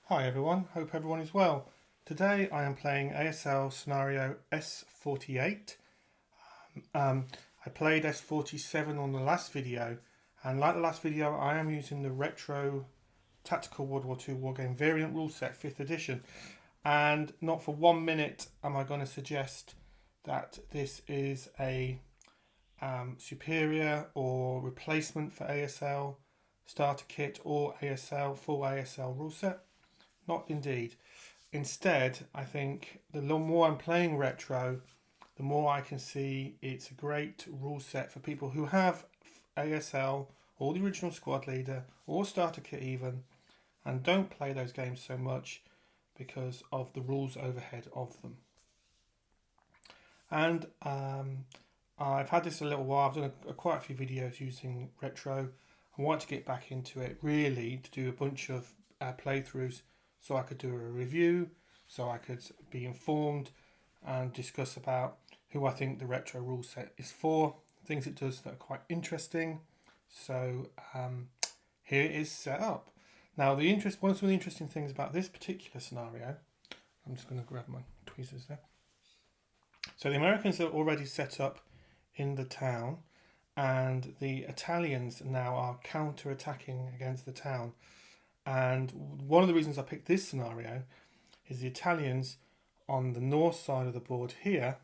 Hi everyone, hope everyone is well. Today I am playing ASL Scenario S48. I played S47 on the last video, and like the last video I am using the retro Tactical World War II Wargame variant rule set 5th edition, and not for 1 minute am I going to suggest that this is a superior or replacement for ASL starter kit or ASL full ASL rule set. Not indeed. Instead, I think the more I'm playing retro, the more I can see it's a great rule set for people who have ASL or the original squad leader or starter kit even, and don't play those games so much because of the rules overhead of them. And I've had this a little while. I've done quite a few videos using retro. I want to get back into it really to do a bunch of playthroughs so I could do a review, so I could be informed and discuss about who I think the retro rule set is for, things it does that are quite interesting. So here it is set up. Now one of the interesting things about this particular scenario, I'm just going to grab my tweezers there. So the Americans are already set up in the town, and the Italians now are counter-attacking against the town. And one of the reasons I picked this scenario is the Italians on the north side of the board here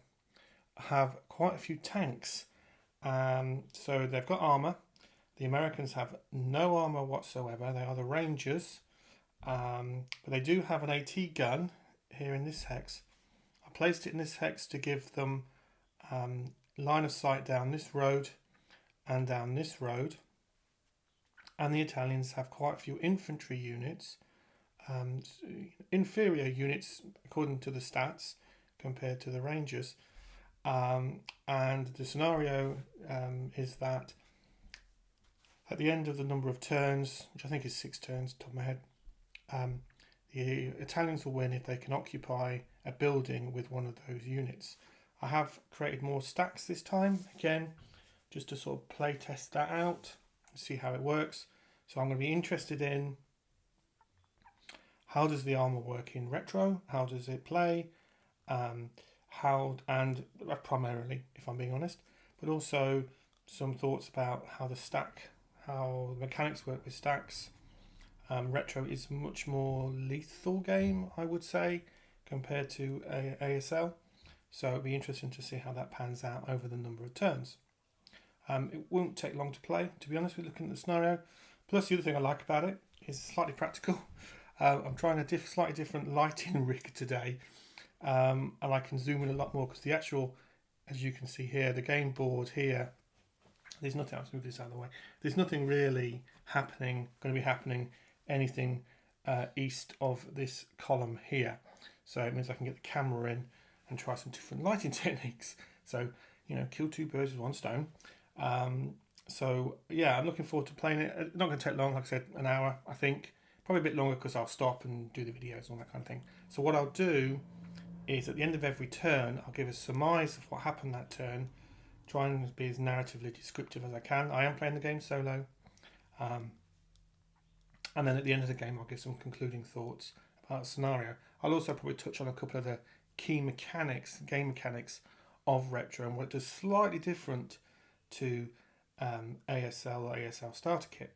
have quite a few tanks. So they've got armour. The Americans have no armour whatsoever. They are the Rangers. But they do have an AT gun here in this hex. I placed it in this hex to give them line of sight down this road and down this road. And the Italians have quite a few infantry units, inferior units according to the stats compared to the Rangers. And the scenario is that at the end of the number of turns, which I think is 6 turns, top of my head, the Italians will win if they can occupy a building with one of those units. I have created more stacks this time, again, just to sort of play test that out, see how it works. So I'm going to be interested in how does the armor work in retro, how does it play, primarily, if I'm being honest, but also some thoughts about how the mechanics work with stacks. Retro is a much more lethal game, I would say, compared to ASL. So it'll be interesting to see how that pans out over the number of turns. It won't take long to play, to be honest with looking at the scenario. Plus, the other thing I like about it is slightly practical. I'm trying a slightly different lighting rig today, and I can zoom in a lot more because the actual, as you can see here, the game board here, there's nothing. I'll move this out of the way. There's nothing really going to be happening, anything east of this column here. So it means I can get the camera in and try some different lighting techniques. So, kill 2 birds with 1 stone. So yeah, I'm looking forward to playing it. It's not going to take long, like I said, an hour, I think. Probably a bit longer because I'll stop and do the videos and all that kind of thing. So what I'll do is at the end of every turn, I'll give a surmise of what happened that turn, try and be as narratively descriptive as I can. I am playing the game solo. And then at the end of the game, I'll give some concluding thoughts about the scenario. I'll also probably touch on a couple of the key game mechanics of retro and what it does slightly different to ASL or ASL starter kit.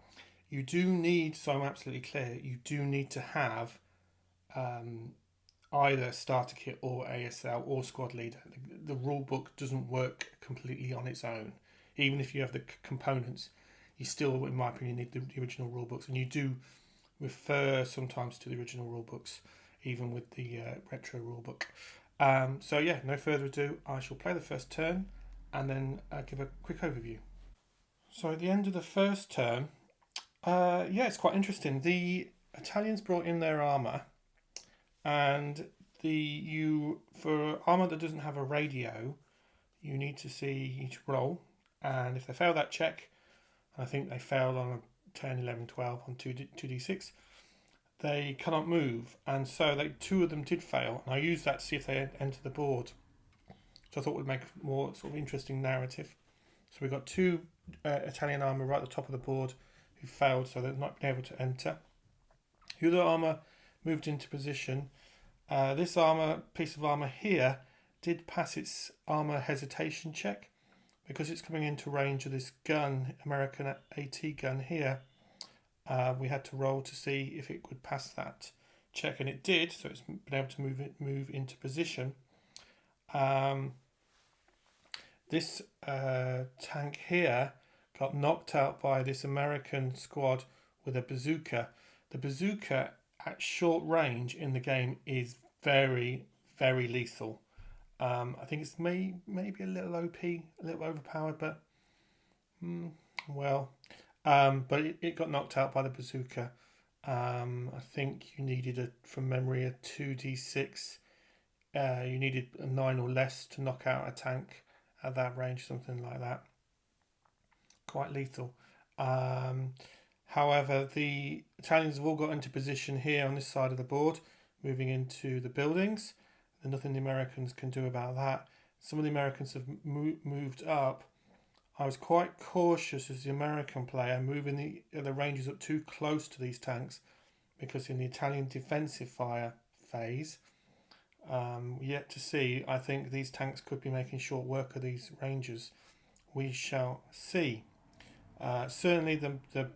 You do need, so I'm absolutely clear, you do need to have either starter kit or ASL or squad leader. The rule book doesn't work completely on its own. Even if you have the components, you still, in my opinion, need the original rule books, and you do refer sometimes to the original rule books, even with the retro rule book. So yeah, no further ado, I shall play the first turn and then give a quick overview. So at the end of the first turn, it's quite interesting. The Italians brought in their armour, and for armour that doesn't have a radio, you need to roll, and if they fail that check, I think they failed on a 10, 11, 12 on 2d6, they cannot move, and so 2 of them did fail, and I used that to see if they enter the board, which I thought would make a more sort of interesting narrative. So we've got 2 Italian armour right at the top of the board who failed, so they've not been able to enter. The other armour moved into position. This piece of armour here did pass its armour hesitation check because it's coming into range of this gun, American AT gun here. We had to roll to see if it could pass that check, and it did. So it's been able to move into position. This tank here got knocked out by this American squad with a bazooka. The bazooka at short range in the game is very, very lethal. I think it's maybe a little OP, a little overpowered, but but it got knocked out by the bazooka. I think you needed from memory, a 2d6. You needed a 9 or less to knock out a tank at that range, something like that. Quite lethal. However, the Italians have all got into position here on this side of the board, moving into the buildings. There's nothing the Americans can do about that. Some of the Americans have moved up. I was quite cautious as the American player, moving the Rangers up too close to these tanks, because in the Italian defensive fire phase, yet to see, I think these tanks could be making short work of these Rangers. We shall see. Certainly the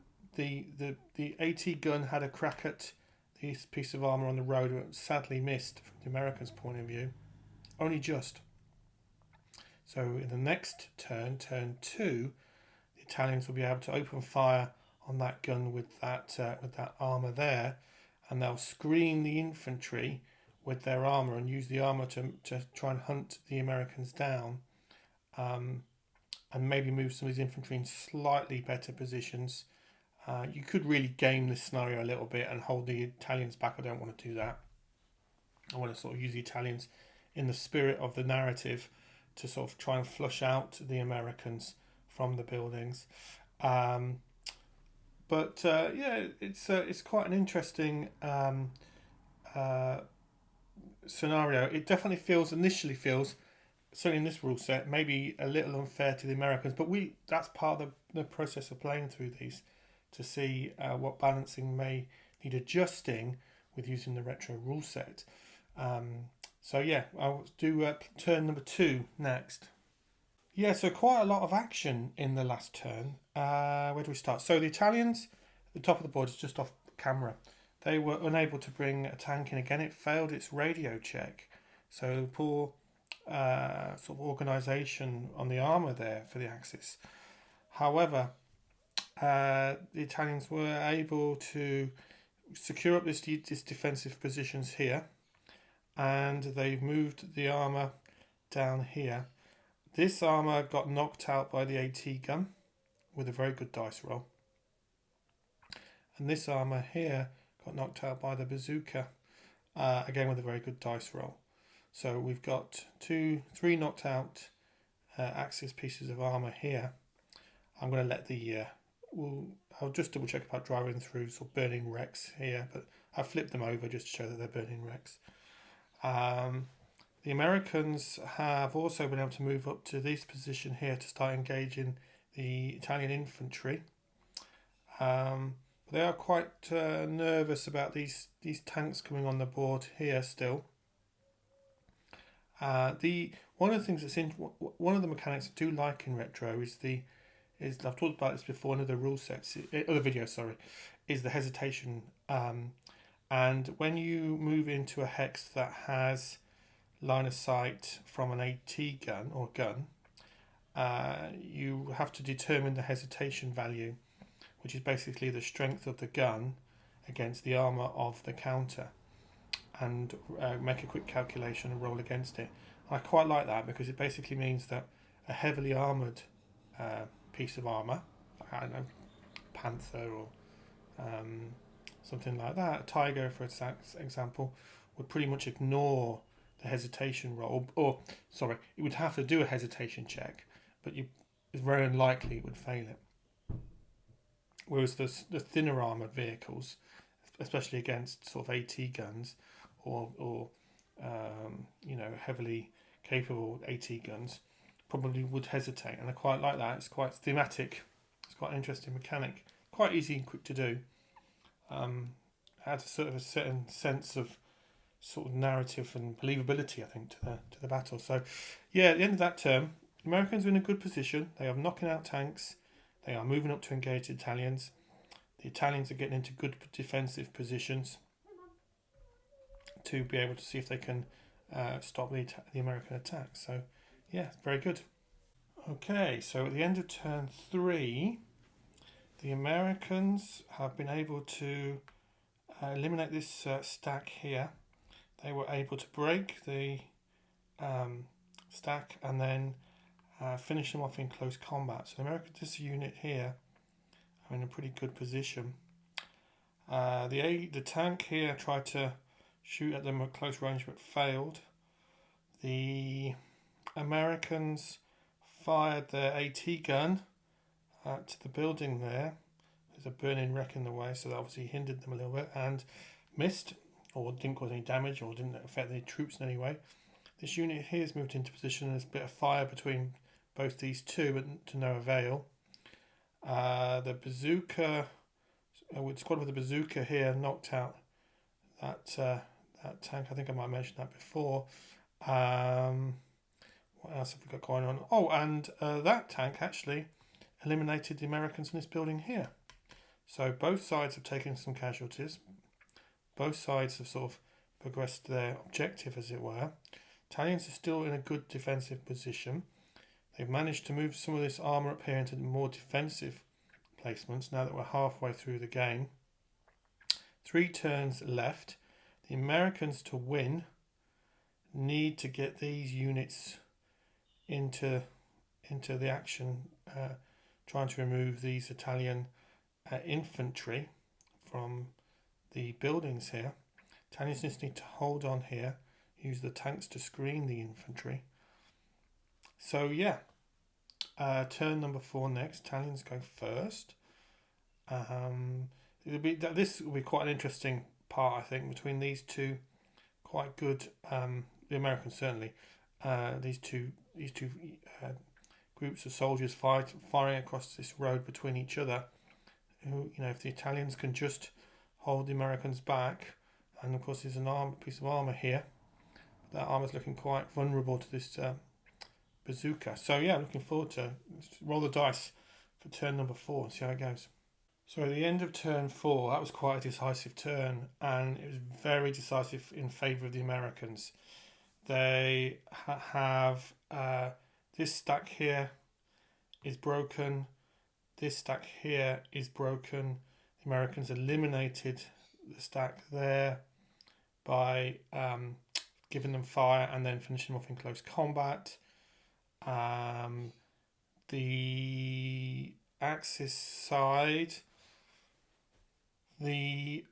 AT gun had a crack at this piece of armour on the road, but sadly missed from the Americans' point of view. Only just. So in the next turn 2, the Italians will be able to open fire on that gun with that armour there, and they'll screen the infantry with their armour and use the armour to try and hunt the Americans down, and maybe move some of these infantry in slightly better positions. You could really game this scenario a little bit and hold the Italians back. I don't want to do that. I want to sort of use the Italians in the spirit of the narrative to sort of try and flush out the Americans from the buildings. Yeah, it's quite an interesting scenario. It definitely initially feels, certainly in this rule set, maybe a little unfair to the Americans, but that's part of the process of playing through these, to see what balancing may need adjusting with using the retro rule set. So yeah, I'll do turn number 2 next. Yeah, so quite a lot of action in the last turn. Where do we start? So the Italians, the top of the board is just off camera. They were unable to bring a tank in again. It failed its radio check. So poor sort of organisation on the armour there for the Axis. However, the Italians were able to secure up this defensive positions here, and they've moved the armour down here. This armour got knocked out by the AT gun with a very good dice roll, and this armour here got knocked out by the bazooka, again with a very good dice roll. So we've got 3 knocked out Axis pieces of armour here. I'm going to let I'll just double check about driving through sort of burning wrecks here, but I've flipped them over just to show that they're burning wrecks. The Americans have also been able to move up to this position here to start engaging the Italian infantry. They are quite nervous about these tanks coming on the board here still. One of the things one of the mechanics I do like in retro is I've talked about this before in other rule sets, other videos, sorry, is the hesitation. And when you move into a hex that has line of sight from an AT gun or gun, you have to determine the hesitation value, which is basically the strength of the gun against the armour of the counter, and make a quick calculation and roll against it. I quite like that because it basically means that a heavily armoured piece of armour, I don't know, Panther or something like that, a Tiger for example, would pretty much ignore the hesitation roll, or sorry, it would have to do a hesitation check, but it's very unlikely it would fail it. Whereas the thinner armoured vehicles, especially against sort of AT guns or heavily capable AT guns, probably would hesitate, and I quite like that. It's quite thematic. It's quite an interesting mechanic. Quite easy and quick to do. adds a sort of a certain sense of sort of narrative and believability, I think, to the battle. So, yeah, at the end of that turn, the Americans are in a good position. They are knocking out tanks. They are moving up to engage the Italians. The Italians are getting into good defensive positions to be able to see if they can stop the American attack. So, yeah, very good. Okay, so at the end of turn 3, the Americans have been able to eliminate this stack here. They were able to break the stack and then finish them off in close combat. So this unit here are in a pretty good position. The tank here tried to shoot at them at close range but failed. The Americans fired their AT gun to the building there. There's a burning wreck in the way, so that obviously hindered them a little bit and missed, or didn't cause any damage, or didn't affect the troops in any way. This unit here has moved into position. There's a bit of fire between both these two, but to no avail. The bazooka, with squad with the bazooka here, knocked out that tank. I think I might have mentioned that before. What else have we got going on? Oh, and that tank actually eliminated the Americans in this building here. So both sides have taken some casualties. Both sides have sort of progressed their objective, as it were. Italians are still in a good defensive position. They've managed to move some of this armour up here into more defensive placements now that we're halfway through the game. 3 turns left. The Americans, to win, need to get these units into the action, trying to remove these Italian infantry from the buildings here. Italians just need to hold on here, use the tanks to screen the infantry. So yeah, turn number 4 next. Italians go first. This will be quite an interesting part, I think, between these two quite good, the Americans certainly, these two groups of soldiers firing across this road between each other. Who, if the Italians can just hold the Americans back, and of course there's a piece of armour here. That armour's looking quite vulnerable to this bazooka. So yeah, looking forward to roll the dice for turn number 4 and see how it goes. So at the end of turn 4, that was quite a decisive turn, and it was very decisive in favour of the Americans. They have this stack here is broken. This stack here is broken. The Americans eliminated the stack there by giving them fire and then finishing them off in close combat. The Axis side, the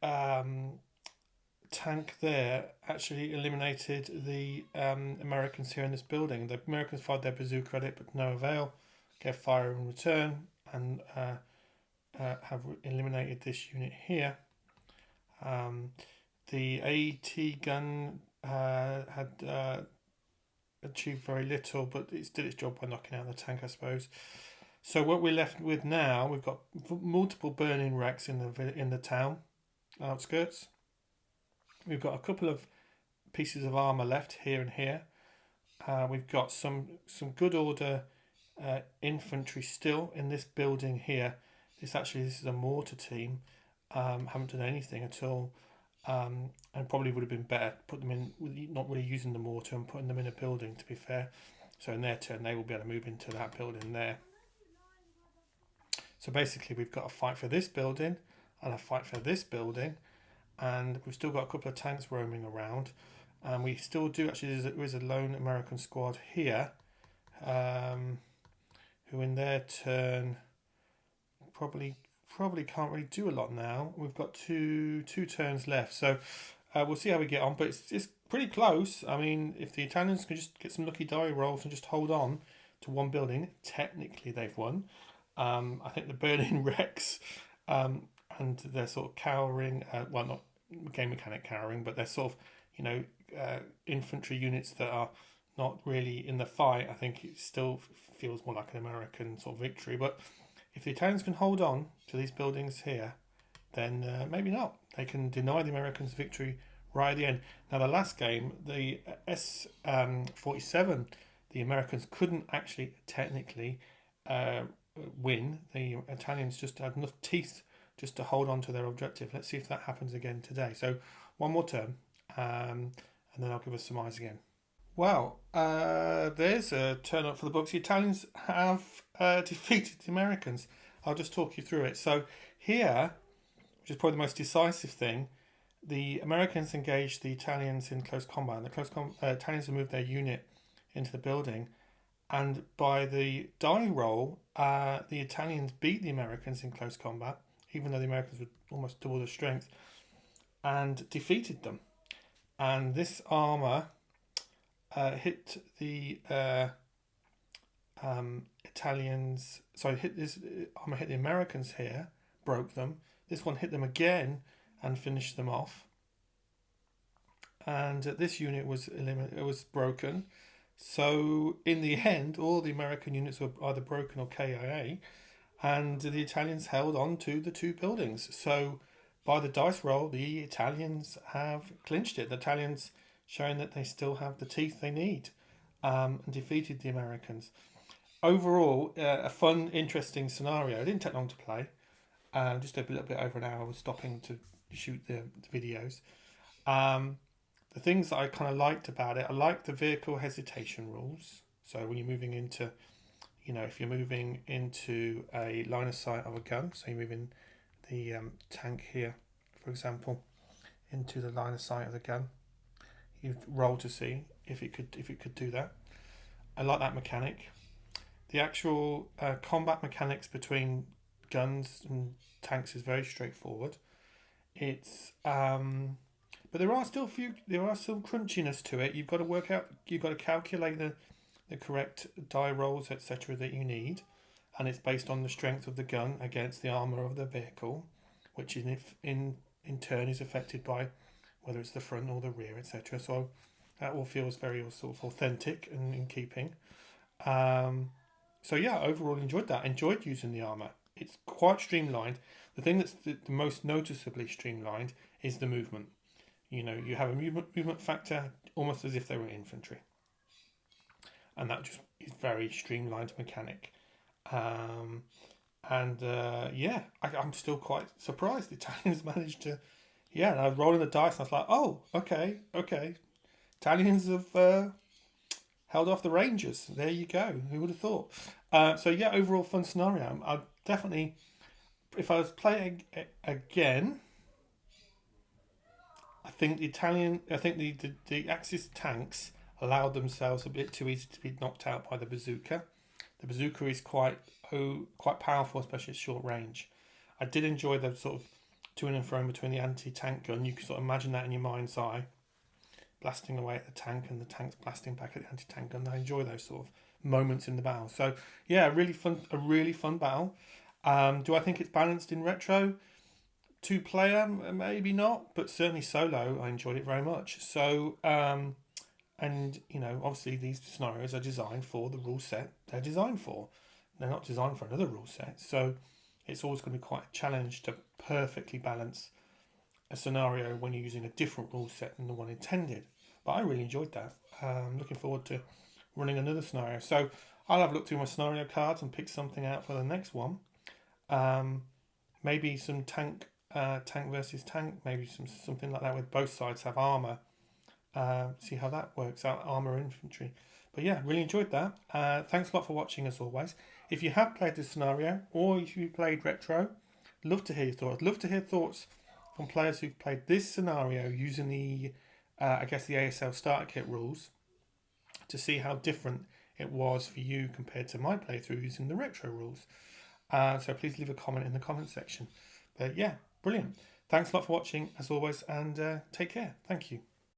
tank there actually eliminated the Americans here in this building. The Americans fired their bazooka at it, but no avail. Gave fire in return and have eliminated this unit here. The AT gun had achieved very little, but it did its job by knocking out the tank, I suppose. So what we're left with now, we've got multiple burning wrecks in the town outskirts. We've got a couple of pieces of armour left here and here. We've got some good order infantry still in this building here. This is a mortar team. Haven't done anything at all, and probably would have been better put them in, not really using the mortar and putting them in a building, to be fair. So in their turn they will be able to move into that building there. So basically we've got a fight for this building and a fight for this building, and we've still got a couple of tanks roaming around, and we still do actually, there is a lone American squad here, who in their turn probably can't really do a lot now. We've got two turns left, so we'll see how we get on, but it's pretty close. I mean, if the Italians can just get some lucky die rolls and just hold on to one building, technically they've won. I think the burning wrecks and they're sort of cowering, well, not game mechanic cowering, but they're sort of, infantry units that are not really in the fight. I think it still feels more like an American sort of victory, but if the Italians can hold on to these buildings here, then maybe not. They can deny the Americans victory right at the end. Now, the last game, the S47, the Americans couldn't actually technically win. The Italians just had enough teeth just to hold on to their objective. Let's see if that happens again today. So one more turn, and then I'll give us some eyes again. Well, there's a turn up for the books. The Italians have defeated the Americans. I'll just talk you through it. So here, which is probably the most decisive thing, the Americans engaged the Italians in close combat. And the Italians have moved their unit into the building. And by the die roll, the Italians beat the Americans in close combat, even though the Americans were almost double their strength, and defeated them. And this armour hit the Italians. Sorry, hit the Americans here, broke them. This one hit them again and finished them off. And this unit was broken. So in the end, all the American units were either broken or KIA, and the Italians held on to the two buildings. So by the dice roll, the Italians have clinched it. The Italians showing that they still have the teeth they need, and defeated the Americans. Overall, a fun, interesting scenario. It didn't take long to play. Just a little bit over an hour. I was stopping to shoot the videos. The things that I kind of liked about it, I liked the vehicle hesitation rules. So when you're moving into, if you're moving into a line of sight of a gun, so you're moving the tank here, for example, into the line of sight of the gun, you roll to see if it could do that. I like that mechanic. The actual combat mechanics between guns and tanks is very straightforward. It's but there are still crunchiness to it. You've got to calculate the correct die rolls, etc. that you need, and it's based on the strength of the gun against the armor of the vehicle, which in turn is affected by whether it's the front or the rear, etc. So that all feels very sort of authentic and in keeping. So yeah, overall enjoyed that. Enjoyed using the armor. It's quite streamlined. The thing that's the most noticeably streamlined is the movement. You have a movement factor almost as if they were infantry. And that just is very streamlined mechanic. I'm still quite surprised the Italians managed to... Yeah, and I was rolling the dice and I was like, oh, okay. Italians have held off the Rangers. There you go. Who would have thought? Overall fun scenario. I definitely... If I was playing again... I think the Axis tanks allowed themselves a bit too easy to be knocked out by the bazooka. The bazooka is quite powerful, especially at short range. I did enjoy the sort of to and fro between the anti-tank gun. You can sort of imagine that in your mind's eye, blasting away at the tank and the tank's blasting back at the anti-tank gun. I enjoy those sort of moments in the battle. So yeah, a really fun battle. Do I think it's balanced in retro? 2-player, maybe not, but certainly solo, I enjoyed it very much. So, obviously these scenarios are designed for the rule set they're designed for. They're not designed for another rule set. So it's always going to be quite a challenge to perfectly balance a scenario when you're using a different rule set than the one intended. But I really enjoyed that. Looking forward to running another scenario. So I'll have a look through my scenario cards and pick something out for the next one. Maybe some tank versus tank, maybe something like that with both sides have armor. See how that works out, armor infantry. But yeah, really enjoyed that. Thanks a lot for watching as always. If you have played this scenario or if you played retro, love to hear your thoughts. Love to hear thoughts from players who've played this scenario using the ASL starter kit rules to see how different it was for you compared to my playthrough using the retro rules. So please leave a comment in the comment section. But yeah, brilliant. Thanks a lot for watching as always, and take care. Thank you.